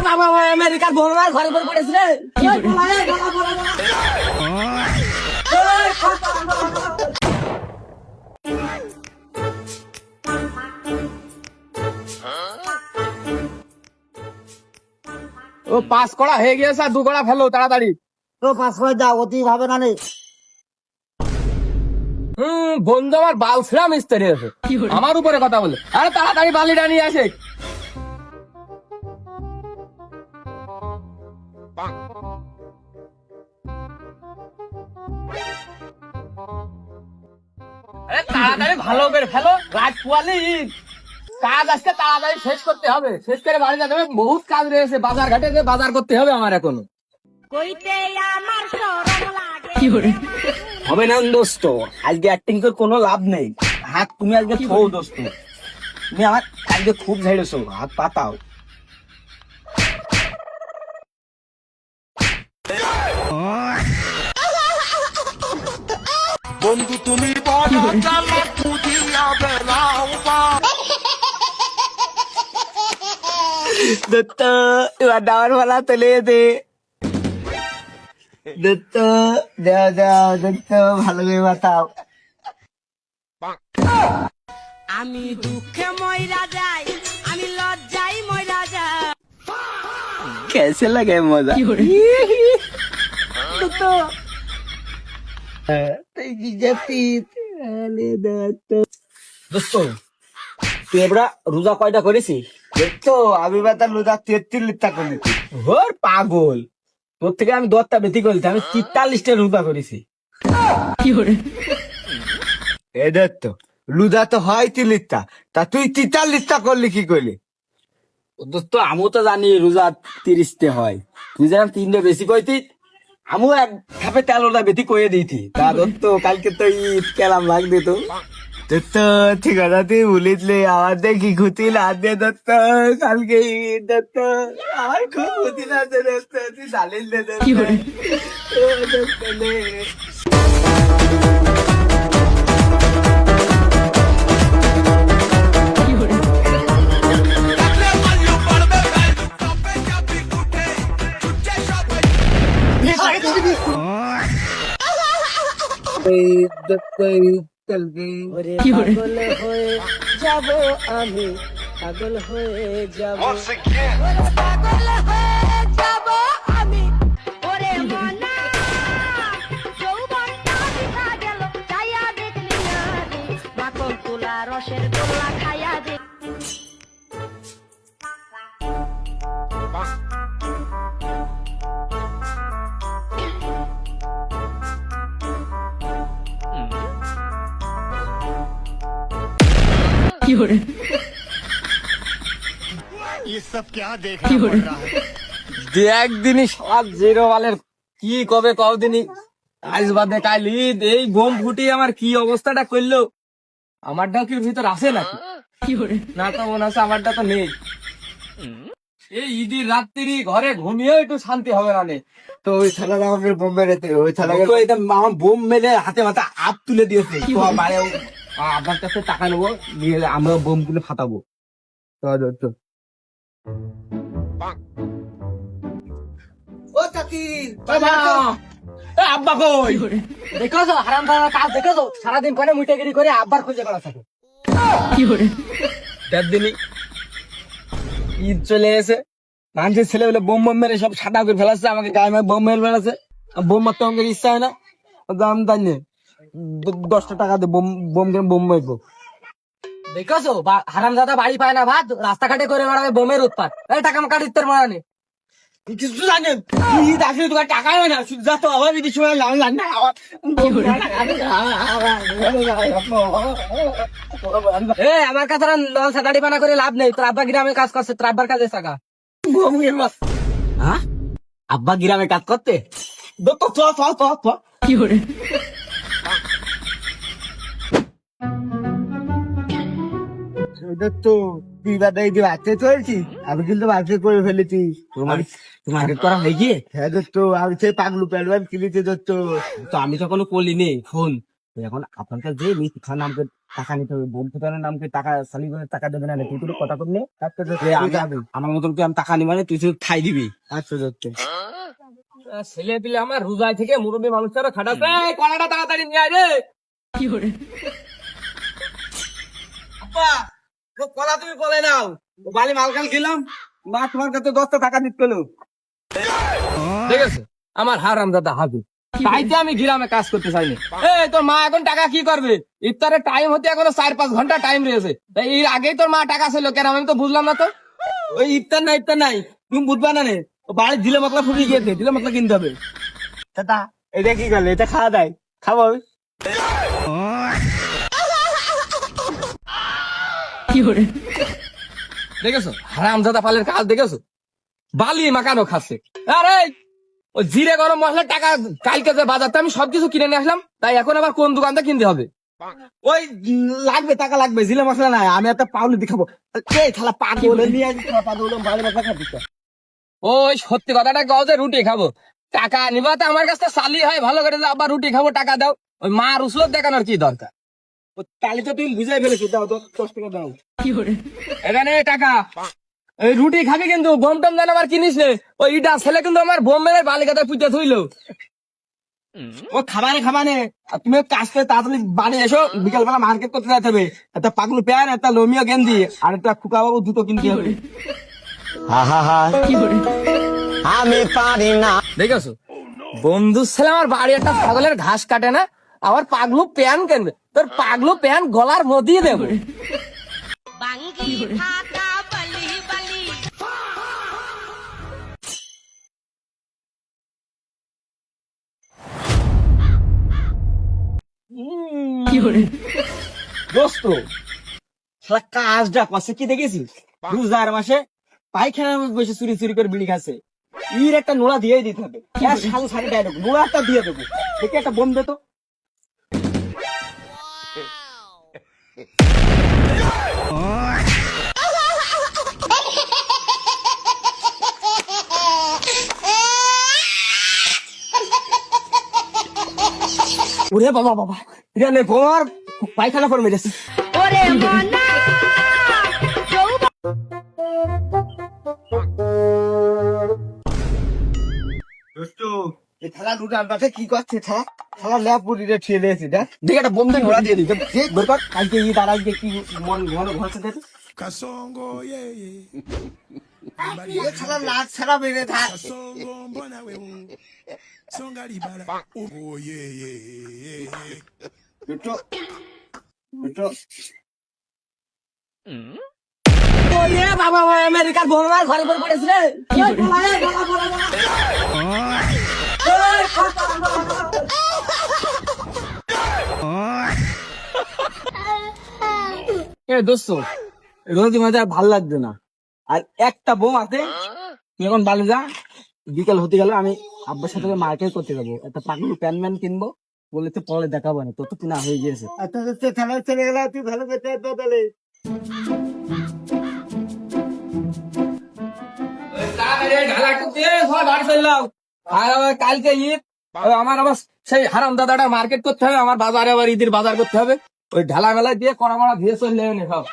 বাবা আমেরিকার বোমার ঘরে ঘরে পড়েছে রে। ও পাস করা হয়ে গিয়েছে আর 2 কড়া ফেলো তাড়াতাড়ি। তো 5 করে দাও, অতি ভাবে না নে। বন্ধু আমার বাল ছিলাম মিস্ত্রি আছে আমার উপরে কথা বলে। আরে তাড়াতাড়ি বালিটা নিয়ে আসে। আরে তাড়াতাড়ি ভালো করে ফেলো, রাত পোয়ালি কাজ আজকে তাড়াতাড়ি শেষ করতে হবে, শেষ করে বাড়ি যেতে হবে। বহুত কাজ রয়েছে, বাজার ঘাটে যে বাজার করতে হবে আমার এখনো। হবে না দোস্ত, আজকে অ্যাক্টিং করে কোনো লাভ নেই। হাত তুমি আজকে থো দোস্ত, তুমি আমার আজকে খুব ঝাইড়েছো, হাত পাতাও। বন্ধু তুমি বড় চালাক বুঝিয়া বেলাও বা দত্ত এবার দাওয়ার বেলা চলে যেতে। দত্ত দেও দেও, দত্ত ভালো করে বাতাও। আমি দুঃখে ময়রা যাই, আমি লজ্জাই ময়রা যাই। कैसे लगे मजा? দোস্ত তুই এবার রোজা কয়টা করেছিস? দোস্ত আমি বেতার রোজা 33 লিটার করেছি। ওর পাগল, তোর থেকে আমি 10টা বেশি করেছি, আমি 43টা রোজা করেছি। এ দত্ত রোজা তো হয় 3 লিটার, তা তুই 43 লিটার করলি কি করলি? দোস্ত আমিও তো জানি রোজা 30তে হয়, তুই যেন 3টা বেশি কইতি, আমিও এক ধাপে 13টা বেশি কয়ে দিয়েছি। তা দোস্ত কালকে তো ঈদ কেলাম লাগবে তো। দত্ত ঠিকানা তুই বলিসলে আমার দেখি ক্ষতি না দে দত্ত, কালকে ঈদ দত্ত, আমার খুব ক্ষতি না দে দত্ত, তুই জানিস দে দত্ত। ও দত্ত নে। পাগল হয়ে যাব আমি, পাগল হয়ে যাব। once again পাগল হয়ে যাব আমি, ওরে মনা যৌবনটা দেখা গেল, যাইয়া দেখলি না রে, মাখন তোলা রসের গোল্লা খাইয়া দেখ। ये सब क्या देखना पड़ रहा है একদিনই সব জিরো বালের কি কবে কদিনই আজ বাদে কাল ঈদ, এই বোম ফুটি আমার কি অবস্থাটা করলো। আমারটাও কি ওর ভিতর আছে নাকি? না তো মনে হচ্ছে আমারটা তো নেই। এই ঈদের রাত্রি ঘরে ঘুমিয়ে একটু শান্তি হবে না নে। তো ওই ছেলেটা আমাকে বোম মেরেছে, ওই ছেলেকে তো এটা আমার বোম মেরে হাতে মাথা আপ তুলে দিয়েছে। তো মানে আপনার কাছে টাকা নেবো, নিয়ে আমরা বোম গুলো ফাটাবো। তো ও চাচি আব্বা কই দেখো হারাম দাদা কাজ দেখো, সারাদিন করে মুটেগিরি করে আব্বার খুঁজে বেড়া থাকে। দিনই ঈদ চলে এসে মানুষের ছেলে বলে বোম বোম মেরে সব সাদা করে ফেলাচ্ছে, আমাকে গায়ে মায়ে বোম মেরে ফেলাচ্ছে। বোম মারতে আমাকে ইচ্ছা হয় না, দাম দাঁড়িয়ে 10টা টাকা দিয়ে বোম বোম বোম মারবো। দেখছো হারাম দাদা বাড়ি পায় না ভাত, রাস্তাঘাটে করে বেড়াবে বোমের উৎপাত। এই টাকা আমার কাটিতে মারা নেই কিছু জানেন, ঈদ আসলে তোমার টাকা হয় না, যা তো আবার ঈদের সময় জানি না। আমার কাছে লল সাদাড়ি বানা করে লাভ নেই, তোর আব্বা গ্রামে কাজ করছে, তোর আব্বার কাজে টাকা। হ্যাঁ আব্বা গ্রামে কাজ করতে কি করে দত্ত তুই বাদে এই যে বাচ্চা চলছি, আমি কিন্তু বাচ্চা করে ফেলেছি। তোমার মার্কেট করা হয়ে গিয়ে হ্যাঁ দোস্ত, আমি সেই পাগলু প্যালবান কিনেছি দোস্ত। তো আমি তো কোনো করিনি ফোন। এখন আপনার কাছে যে মিথ্যা নামকে টাকা নিতে হবে, বন্ধু নামকে টাকা সালি করে টাকা দেবে না, তুই কোনো কথা করলে আচ্ছা দোস্ত, আমি আমার মতন তুই আমি টাকা নিবা না, তুই শুধু খাই দিবি। আচ্ছা দোস্ত। ছেলে পিলে আমার রোজায় থেকে মুরব্বী মানুষেরা খাটাচ্ছে, কলাটা তাড়াতাড়ি নিয়ে আয় রে। আব্বা, ও কলা তুমি বলে নাও, ও বালি মালকাল খেলাম, মা তোমার কাছে 10টা টাকা দিতে পেলো। ঠিক আছে, আমার হারামজাদা হাবি, তাইতে আমি গ্রামে কাজ করতে চাইনি। এই তোর মা এখন টাকা কি করবে? ইফতারের টাইম হতে এখনো 4-5 ঘন্টা টাইম রয়েছে, তাই এর আগেই তোর মা টাকা ছিল কেন? আমি তো বুঝলাম না তো। ওই ইফতার নাই তুমি বুঝবা না নে, ও বাড়ি দিলে মতলা ফুটিয়ে গিয়েছে, দিলে মতলা কিনতে হবে। দাদা, এটা কি করলে? এটা খাওয়া দেয়, খাবো আমি। দেখেছো হারামজাদা পালের কাজ দেখেছো? বালি মাখানো খাচ্ছে। আরে ওই জিরে গরম মশলার টাকা কালকে যে বাজারটা আমি সবকিছু কিনে নিয়ে আসলাম, তাই এখন আবার কোন দোকানটা কিনতে হবে? ওই লাগবে টাকা লাগবে, জিরে মশলা নাই, আমি একটা পাউলি দেখাবো। এই থালা পাগল নিয়ে আসি, পাগল বালি মশলা খাবি। ওই সত্যি কথাটা কও যে রুটি খাবো, টাকা নিবা তো আমার কাছে চালি হয় ভালো করে, যে আবার রুটি খাবো টাকা দাও। ওই মা রুসুলত দেখানোর কি দরকার? ও তালি তো তুমি বুঝাই ফেলেছো, দাও 10 টাকা দাও। এখানে টাকা, এই রুটি খাবি কিন্তু বোম টম যেন আবার কিনিস নে। ওই ইটা ছেলে কিন্তু আমার বোম মেরে বালিকাতে পুঁতে থইলো। ও খাবানে আর তুমি কাজ করে তাড়াতাড়ি বাড়ি এসো, বিকালবেলা মার্কেট করতে যেতে হবে। একটা পাগলু প্যান, একটা লোমিও গেঞ্জি, আর একটা খুকা বাবু জুতো কিনতে হবে। আমি পারি না। দেখেছো বন্ধুর ছেলে আমার বাড়ি একটা ছাগলের ঘাস কাটে না, আবার পাগলু প্যান কিনবে। তোর পাগলু প্যান গলার মধ্যে দেবো। বাঙ্গি থাকা বালি বালি দোস্ত শালা কাজটা করছে কি দেখেছিস? রোজার মাসে পায়খানার মধ্যে বসে চুরি চুরি করে বিড়ি খাচ্ছে। ইর একটা নোড়া দিয়েই দিতে হবে, সাড়ে সাড়ে ডায়লগ নোড়াটা দিয়ে দেবো। দেখে একটা বোম দে তো। ওরে বাবা এটা নে ঘর পায়খানা করে মেরেছে। ওরে মনা দোস্ত, এই থালা দুটো আনবাতে কি করছে? থালা ল্যাপ পুরিতে ঠেলে দিয়েছে। দেখ, দেখে একটা বোম দিয়ে নোড়া দিয়ে দিতে বের কর। আজকে ঈদ আর আজকে কি মন ঘন ঘরছে দেখ। Kasongo, yeah, yeah. এই থালা লাট ছাড়া বেড়ে থাক। Kasongo, mbona wewe. Songa libala. Oh, yeah, yeah, yeah, yeah. দুটো দুটো ওরে বাবা আমেরিকার বোম আমার ঘরে পড়ে পড়েছে রে। ওই বলা রে, বলা। এ দোস্ত রোজি মাঝে আর ভাল লাগছে না, আর একটা বোম আছে। তুই এখন বালি যা, বিকাল হতে গেলে আমি আব্বার সাথে মার্কেট করতে যাবো, একটা পাগলু প্যান ম্যান কিনবো। বলে তো পরে দেখাবো না, তোর তো কিনা হয়ে গিয়েছে। আচ্ছা দোস্ত, থালা চলে গেলে তুই ভালো করতে তাহলে। ঢালা করতে সবাই বাড়ি চললাম। আর আবার কালকে ঈদ, আমার আবার সেই হারাম দাদাটা মার্কেট করতে হবে, আমার বাজারে আবার ঈদের বাজার করতে হবে। ওই ঢালা মেলায় দিয়ে কড়া মারা দিয়ে চললে সব।